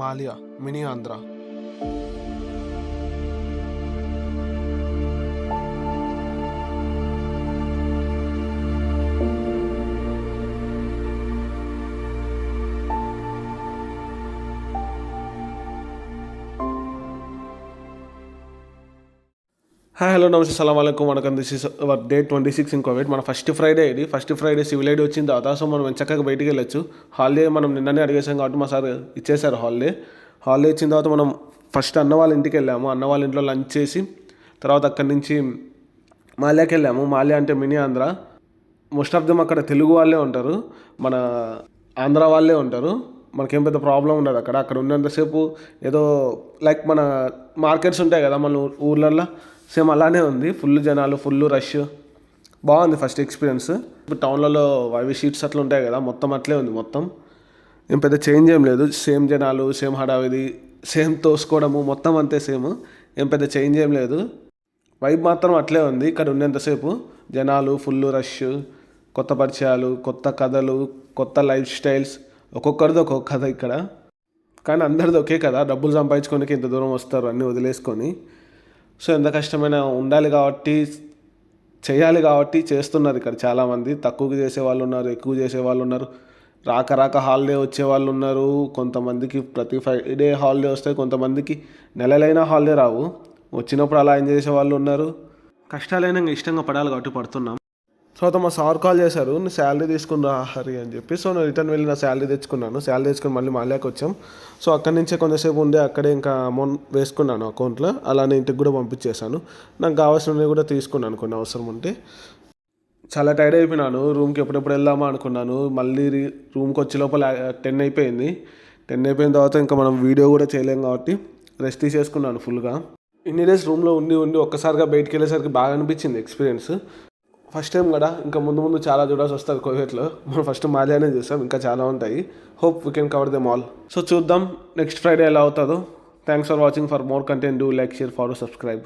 Malia mini Andhra. Hi hello namaste సలాం వాలేకుమ్ vanakkam. This is our day 26 in COVID. మన ఫస్ట్ ఫ్రైడే ఇది. ఫస్ట్ ఫ్రైడే సివిల్ ఐడి వచ్చిన తర్వాత సో మనం చక్కగా బయటికి వెళ్ళొచ్చు. హాలిడే మనం నిన్ననే అడిగేసాం కాబట్టి మా సార్ ఇచ్చేసారు హాలిడే. ఇచ్చిన తర్వాత మనం ఫస్ట్ అన్న వాళ్ళ ఇంటికి వెళ్ళాము. అన్న వాళ్ళ ఇంట్లో లంచ్ చేసి తర్వాత అక్కడి నుంచి మాల్యాకి వెళ్ళాము. మాల్యా అంటే mini Andhra. Most of them అక్కడ తెలుగు వాళ్ళే ఉంటారు, మన ఆంధ్ర వాళ్ళే ఉంటారు. మనకేం పెద్ద ప్రాబ్లం ఉండదు అక్కడ ఉన్నంతసేపు. ఏదో లైక్ మన మార్కెట్స్ ఉంటాయి కదా మన ఊర్లల్లో, సేమ్ అలానే ఉంది. ఫుల్ జనాలు, ఫుల్ రష్. బాగుంది ఫస్ట్ ఎక్స్పీరియన్స్. ఇప్పుడు టౌన్లలో అవి షీట్స్ అట్లా ఉంటాయి కదా, మొత్తం అట్లే ఉంది. మొత్తం ఏం పెద్ద చేంజ్ ఏం లేదు. సేమ్ జనాలు, సేమ్ హడావిడి, సేమ్ తోసుకోవడము, మొత్తం అంతే సేమ్. ఏం పెద్ద చేంజ్ ఏం లేదు. వైబ్ మాత్రం అట్లే ఉంది ఇక్కడ ఉన్నంతసేపు. జనాలు, ఫుల్ రష్, కొత్త పరిచయాలు, కొత్త కథలు, కొత్త లైఫ్ స్టైల్స్. ఒక్కొక్కరిది ఒక్కొక్క కథ ఇక్కడ. కానీ అందరిది ఒకే కదా, డబ్బులు సంపాదించుకోనికి ఇంత దూరం వస్తారు అన్నీ వదిలేసుకొని. సో ఎంత కష్టమైనా ఉండాలి కాబట్టి, చేయాలి కాబట్టి చేస్తున్నారు ఇక్కడ చాలామంది. తక్కువకి చేసే వాళ్ళు ఉన్నారు, ఎక్కువ చేసే వాళ్ళు ఉన్నారు. రాక హాలిడే వచ్చే వాళ్ళు ఉన్నారు. కొంతమందికి ప్రతి ఫ్రైడే హాలిడే వస్తాయి, కొంతమందికి నెలలైనా హాలిడే రావు. వచ్చినప్పుడు అలా ఎంజాయ్ చేసే వాళ్ళు ఉన్నారు. కష్టాలైనా ఇంకా ఇష్టంగా పడాలి కాబట్టి పడుతున్నాం. తర్వాత మా సార్ కాల్ చేశారు, నేను శాలరీ తీసుకున్నా హరి అని చెప్పి. సో నేను రిటర్న్ వెళ్ళి నా శాలరీ తెచ్చుకున్నాను. శాలరీ తెచ్చుకొని మళ్ళీ మాల్యాకి వచ్చాం. సో అక్కడి నుంచే కొంతసేపు ఉండే అక్కడే ఇంకా అమౌంట్ వేసుకున్నాను అకౌంట్లో. అలానే ఇంటికి కూడా పంపించేశాను. నాకు కావాల్సినవి కూడా తీసుకున్నాను కొన్ని అవసరం ఉంటే. చాలా టైర్డ్ అయిపోయినాను. రూమ్కి ఎప్పుడెప్పుడు వెళ్దామా అనుకున్నాను. మళ్ళీ రూమ్కి వచ్చే లోపల 10 అయిపోయింది. 10 అయిపోయిన తర్వాత ఇంకా మనం వీడియో కూడా చేయలేం కాబట్టి రెస్ట్ తీసేసుకున్నాను ఫుల్గా. ఇన్ని డేస్ రూమ్లో ఉండి ఒక్కసారిగా బయటికి వెళ్ళేసరికి బాగా అనిపించింది ఎక్స్పీరియన్స్. ఫస్ట్ టైం కదా, ఇంకా ముందు చాలా చూడాల్సి వస్తుంది కోవిడ్లో. మనం ఫస్ట్ మాల్యానే చూసాం, ఇంకా చాలా ఉంటాయి. Hope we can cover them all. So చూద్దాం నెక్స్ట్ ఫ్రైడే ఎలా అవుతుందో. Thanks for watching. For more content do like, share, follow, subscribe.